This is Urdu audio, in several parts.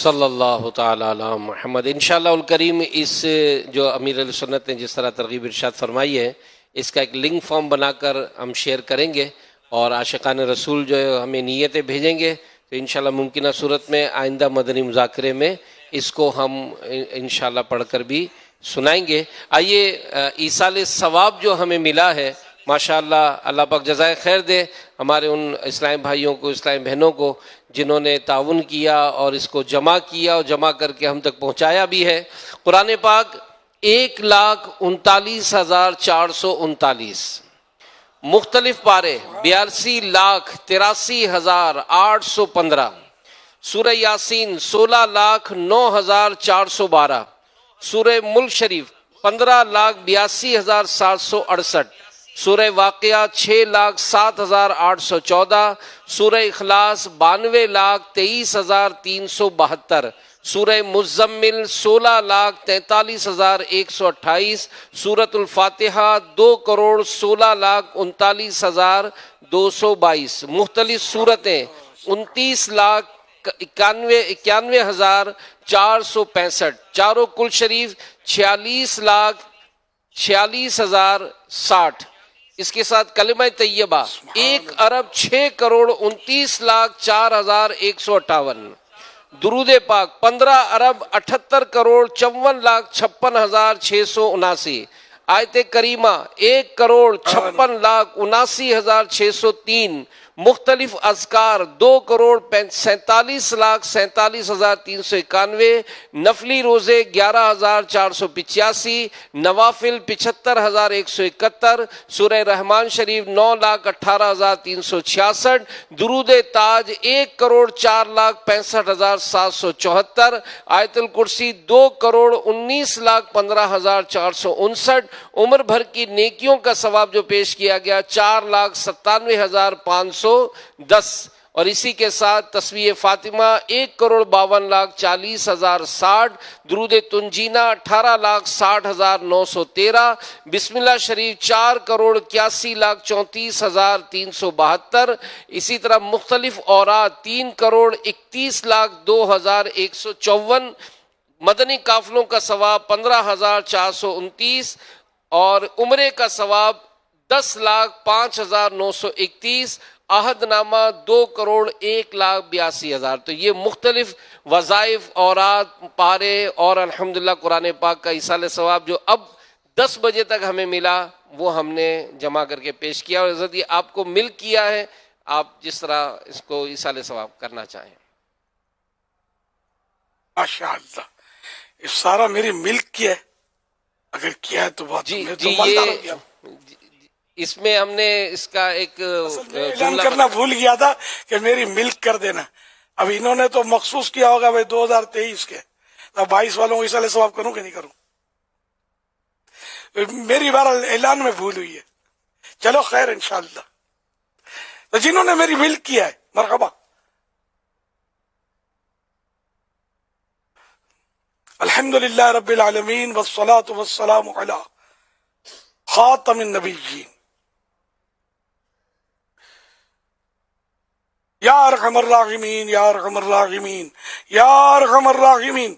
صلی اللہ تعالی علی محمد۔ انشاءاللہ الکریم اس جو امیر علیہ سنت نے جس طرح ترغیب ارشاد فرمائی ہے، اس کا ایک لنک فارم بنا کر ہم شیئر کریں گے، اور عاشقان رسول جو ہمیں نیتیں بھیجیں گے تو انشاءاللہ ممکنہ صورت میں آئندہ مدنی مذاکرے میں اس کو ہم انشاءاللہ پڑھ کر بھی سنائیں گے۔ آئیے ایصال ثواب جو ہمیں ملا ہے، ماشاءاللہ اللہ پاک جزائے خیر دے ہمارے ان اسلامی بھائیوں کو، اسلامی بہنوں کو جنہوں نے تعاون کیا اور اس کو جمع کیا اور جمع کر کے ہم تک پہنچایا بھی ہے۔ قرآن پاک 1,39,439 مختلف پارے، 82,83,815، سورہ یاسین 16,09,412، سورہ ملک شریف 15,82,768، سورہ واقعہ 6,07,814، سورہ اخلاص 92,23,372، سورہ مزمل 16,43,128، سورۃ الفاتحہ 2,16,39,222، مختلف صورتیں 29,91,465، چاروں کل شریف 46,46,060، اس کے ساتھ کلمہ طیبہ 1,06,29,04,158، درود پاک 15,78,54,56,679، آیت کریمہ 1,56,79,603، مختلف اذکار 2,47,47,391، نفلی روزے 11,485، نوافل 75,171، سورہ رحمان شریف 9,18,366، درود تاج 1,04,65,774، آیت الکرسی 2,19,15,459، عمر بھر کی نیکیوں کا ثواب جو پیش کیا گیا 4,97,510، اور اسی کے ساتھ تسبیح فاطمہ 1,52,40,060، درود تنجینہ 18,60,913، بسم اللہ شریف 4,81,34,372، اسی طرح مختلف اوراد 3,31,02,154، مدنی قافلوں کا ثواب 15,429، اور عمرے کا ثواب 10,05,931، عہد نامہ 2,01,82,000۔ تو یہ مختلف وظائف، اوراد، پارے اور الحمدللہ قرآن پاک کا ایصال ثواب جو اب 10 بجے تک ہمیں ملا وہ ہم نے جمع کر کے پیش کیا، اور حضرت یہ آپ کو مل کیا ہے، آپ جس طرح اس کو ایصال ثواب کرنا چاہیں۔ ماشاءاللہ، یہ سارا میری ملک کی ہے، اگر کیا ہے تو بات جی میں جی، تو مالدار ہو گیا۔ اس میں ہم نے اس کا ایک اعلان کرنا بھول گیا تھا کہ میری ملک کر دینا، اب انہوں نے تو مخصوص کیا ہوگا بھائی 2023 کے، اب 22 والوں کو ایصال ثواب کروں کہ نہیں کروں؟ میری بار اعلان میں بھول ہوئی ہے، چلو خیر انشاءاللہ۔ تو جنہوں نے میری ملک کیا ہے مرحبا۔ الحمدللہ رب العالمین والصلاة والسلام علی خاتم النبیین، یا ارحم الراحمین یا ارحم الراحمین یا ارحم الراحمین،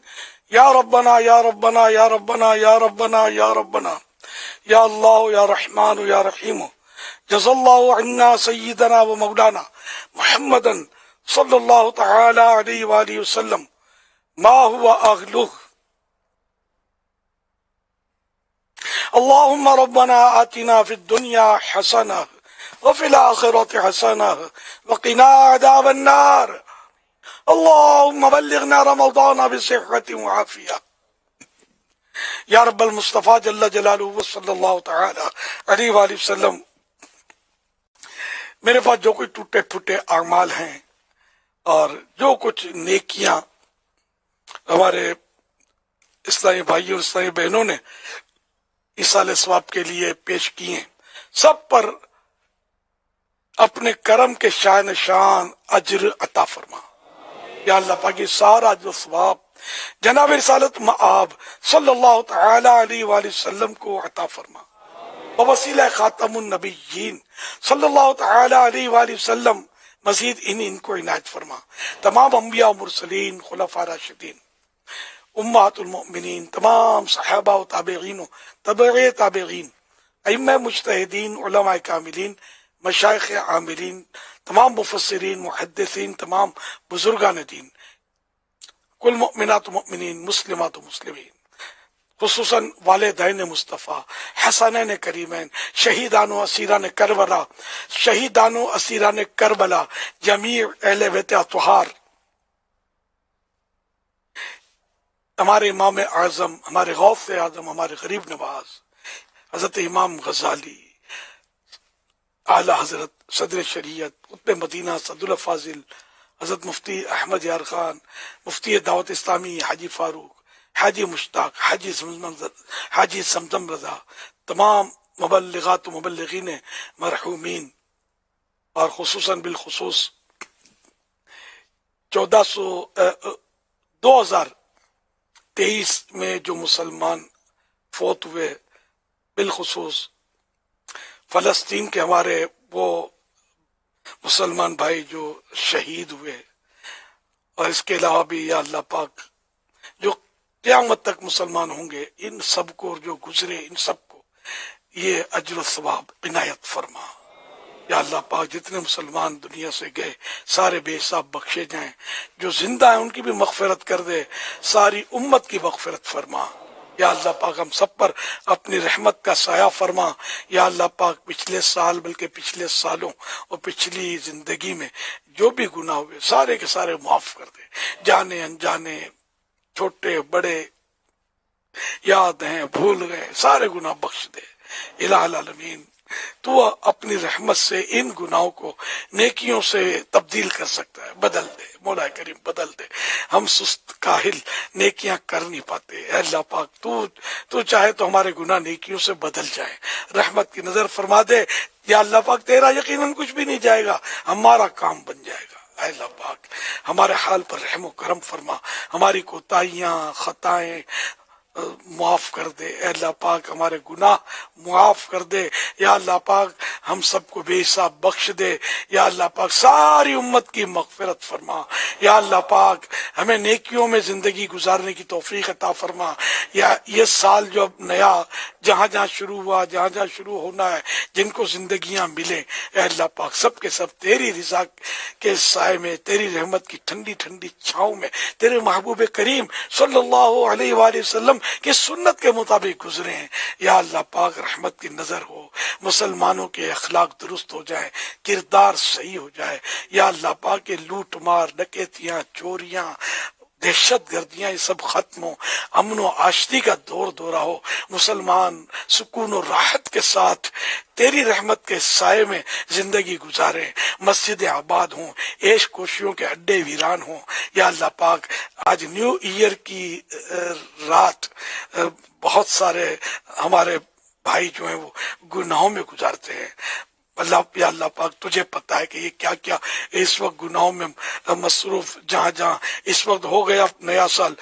یا ربنا یا ربنا یا ربنا یا ربنا یا ربنا، یا اللہ یا رحمان یا رحیم، جزا اللہ عنا سیدنا و مولانا محمدا صلی اللہ تعالی علیہ وآلہ وسلم ما هو اہلہ۔ اللہم ربنا آتنا فی الدنیا حسنہ وفی الآخرة حسنہ وقنا عذاب النار، اللہم بلغنا رمضان بصحت وعافیہ، یا رب المصطفیٰ جل جلالہ صلی اللہ تعالی علیہ وآلہ وسلم۔ میرے پاس جو کوئی ٹوٹے پھوٹے اعمال ہیں اور جو کچھ نیکیاں ہمارے اسلامی بھائیوں اور اسلامی بہنوں نے ایصال ثواب کے لیے پیش کی ہیں، سب پر اپنے کرم کے شان شان اجر عطا فرما۔ یا اللہ پاک یہ سارا جو ثواب جناب رسالت مآب صلی اللہ تعالی علیہ وآلہ وسلم کو عطا فرما، ووسیلہ خاتم النبیین صلی اللہ تعالی علیہ وآلہ وسلم مزید ان کو عنایت فرما۔ تمام انبیاء و مرسلین، خلفاء راشدین، امہات المؤمنین، تمام صحابہ و تابعین و تبع تابعین، ائمہ مجتہدین، علماء کاملین، مشائخ عاملین، تمام مفسرین، محدثین، تمام بزرگان دین، کل مؤمنات و مؤمنین، مسلمات و مسلمین، خصوصاً والدین مصطفیٰ، حسنین کریمین، شہیدان و اسیران کربلا، شہیدان و اسیران کربلا، جمیع اہل بیت اطہار، ہمارے امام اعظم، ہمارے غوث اعظم، ہمارے غریب نواز حضرت امام غزالی، اعلی حضرت صدر شریعت قطب مدینہ سعد الفاضل حضرت مفتی احمد یار خان، مفتی دعوت اسلامی حاجی فاروق، حاجی مشتاق، حاجی زمزم رضا، تمام مبلغات و مبلغین مرحومین، اور خصوصاً بالخصوص 2023 میں جو مسلمان فوت ہوئے، بالخصوص فلسطین کے ہمارے وہ مسلمان بھائی جو شہید ہوئے، اور اس کے علاوہ بھی یا اللہ پاک جو قیامت تک مسلمان ہوں گے، ان سب کو جو گزرے، ان سب کو یہ اجر و ثواب عنایت فرما۔ یا اللہ پاک جتنے مسلمان دنیا سے گئے سارے بے حساب بخشے جائیں، جو زندہ ہیں ان کی بھی مغفرت کر دے، ساری امت کی مغفرت فرما۔ یا اللہ پاک ہم سب پر اپنی رحمت کا سایہ فرما۔ یا اللہ پاک پچھلے سال بلکہ پچھلے سالوں اور پچھلی زندگی میں جو بھی گناہ ہوئے سارے کے سارے معاف کر دے، جانے انجانے، چھوٹے بڑے، یاد ہیں بھول گئے، سارے گناہ بخش دے۔ الہ العالمین تو اپنی رحمت سے ان گناہوں کو نیکیوں سے تبدیل کر سکتا ہے، بدل دے مولا کریم، بدل دے۔ ہم سست کاہل نیکیاں کر نہیں پاتے، اے اللہ پاک تو چاہے تو ہمارے گناہ نیکیوں سے بدل جائیں، رحمت کی نظر فرما دے۔ یا اللہ پاک تیرا یقیناً کچھ بھی نہیں جائے گا، ہمارا کام بن جائے گا۔ اے اللہ پاک ہمارے حال پر رحم و کرم فرما، ہماری کوتاہیاں خطائیں معاف کر دے، اے اللہ پاک ہمارے گناہ معاف کر دے۔ یا اللہ پاک ہم سب کو بے حساب بخش دے۔ یا اللہ پاک ساری امت کی مغفرت فرما۔ یا اللہ پاک ہمیں نیکیوں میں زندگی گزارنے کی توفیق عطا فرما۔ یا یہ سال جو اب نیا جہاں جہاں شروع ہوا، جہاں جہاں شروع ہونا ہے، جن کو زندگیاں ملیں، اے اللہ پاک سب کے سب تیری رضا کے سائے میں، تیری رحمت کی ٹھنڈی ٹھنڈی چھاؤں میں، تیرے محبوب کریم صلی اللہ علیہ وآلہ وسلم کی سنت کے مطابق گزرے ہیں۔ یا اللہ پاک رحمت کی نظر ہو، مسلمانوں کے اخلاق درست ہو جائیں، کردار صحیح ہو جائے۔ یا اللہ پاک کے لوٹ مار، ڈکیتیاں، چوریاں، دہشت گردیاں یہ سب ختم ہو، امن و آشتی کا دور دورہ ہو، مسلمان سکون و راحت کے ساتھ تیری رحمت کے سائے میں زندگی گزاریں، مسجدیں آباد ہوں، عیش کوشیوں کے اڈے ویران ہوں۔ یا اللہ پاک آج نیو ایئر کی رات بہت سارے ہمارے بھائی جو ہیں وہ گناہوں میں گزارتے ہیں۔ اللہ یا اللہ پاک تجھے پتا ہے کہ یہ کیا کیا اس وقت گناہوں میں مصروف، جہاں جہاں اس وقت ہو گیا نیا سال،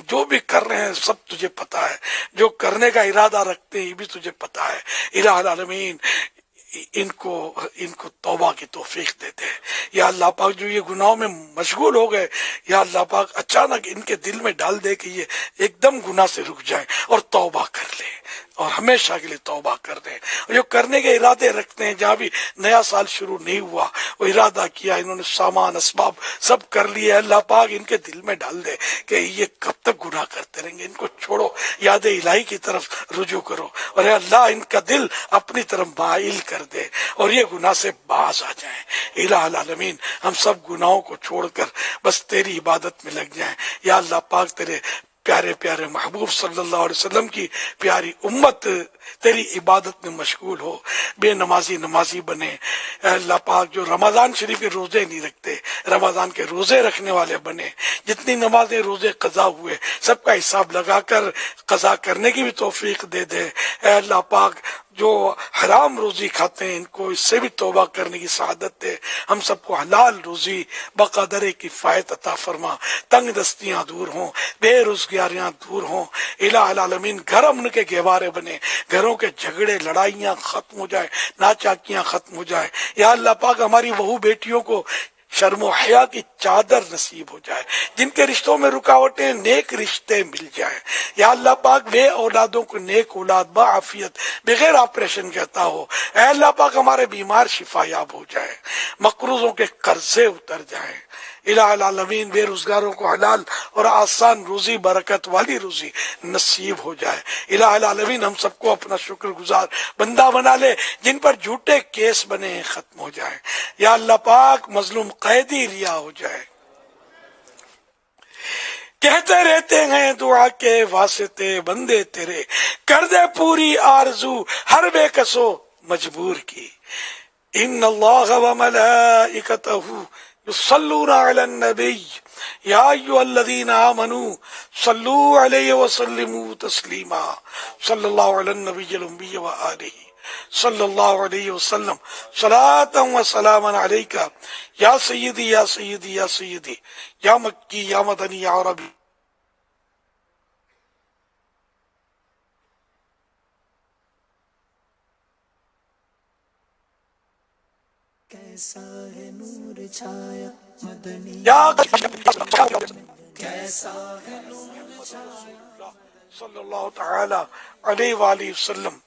جو بھی کر رہے ہیں سب تجھے پتا ہے، جو کرنے کا ارادہ رکھتے ہیں یہ بھی تجھے پتا ہے۔ الہ العالمین ان کو توبہ کی توفیق دے دے۔ یا اللہ پاک جو یہ گناہوں میں مشغول ہو گئے، یا اللہ پاک اچانک ان کے دل میں ڈال دے کہ یہ ایک دم گناہ سے رک جائیں اور توبہ کر لیں، اور ہمیشہ کے لیے توبہ کر دیں۔ جو کرنے کے ارادے رکھتے ہیں، جہاں بھی نیا سال شروع نہیں ہوا وہ ارادہ کیا، انہوں نے سامان اسباب سب کر لیے، اللہ پاک ان کے دل میں ڈال دے کہ یہ کب تک گناہ کرتے رہیں گے، ان کو چھوڑو، یاد الہی کی طرف رجوع کرو، اور اے اللہ ان کا دل اپنی طرف مائل کر دے اور یہ گناہ سے باز آ جائیں۔ الہ العالمین ہم سب گناہوں کو چھوڑ کر بس تیری عبادت میں لگ جائیں۔ یا اللہ پاک تیرے پیارے پیارے محبوب صلی اللہ علیہ وسلم کی پیاری امت تیری عبادت میں مشغول ہو، بے نمازی نمازی بنے۔ اے اللہ پاک جو رمضان شریف کے روزے نہیں رکھتے، رمضان کے روزے رکھنے والے بنے۔ جتنی نمازیں روزے قضا ہوئے سب کا حساب لگا کر قضا کرنے کی بھی توفیق دے دے۔ اے اللہ پاک جو حرام روزی کھاتے ہیں ان کو اس سے بھی توبہ کرنے کی سعادت دے. ہم سب کو حلال روزی بقدر کفایت عطا فرما. تنگ دستیاں دور ہوں، بے روزگاریاں دور ہوں. الہ العالمین گھر امن کے گہوارے بنے، گھروں کے جھگڑے لڑائیاں ختم ہو جائے، ناچاکیاں ختم ہو جائے. یا اللہ پاک ہماری بہو بیٹیوں کو شرم و حیا کی چادر نصیب ہو جائے. جن کے رشتوں میں رکاوٹیں نیک رشتے مل جائیں. یا اللہ پاک بے اولادوں کو نیک اولاد بعافیت بغیر آپریشن کہتا ہو. اے اللہ پاک ہمارے بیمار شفا یاب ہو جائے، مقروضوں کے قرضے اتر جائیں. الہ العالمین بے روزگاروں کو حلال اور آسان روزی، برکت والی روزی نصیب ہو جائے. الہ العالمین ہم سب کو اپنا شکر گزار بندہ بنا لے. جن پر جھوٹے کیس بنے ہیں ختم ہو جائیں. یا اللہ پاک مظلوم قیدی رہا ہو جائے. کہتے رہتے ہیں دعا کے واسطے بندے تیرے، کر دے پوری آرزو ہر بے کسو مجبور کی. ان اللہ و ملائکتہ یصلون علی النبی یا ایھا الذین آمنوا صلوا علیہ وسلموا تسلیما. صلی اللہ علی النبی الامی و آلہ صلی اللہ علیہ وسلم. صلاۃ و سلام علیک یا سیدی یا سیدی یا سیدی یا مکی یا مدنی یا عربی. کیسا ہے نور چھایا مدنی، یا کیسا ہے نور چھایا صلی اللہ تعالی علیہ وآلہ وسلم.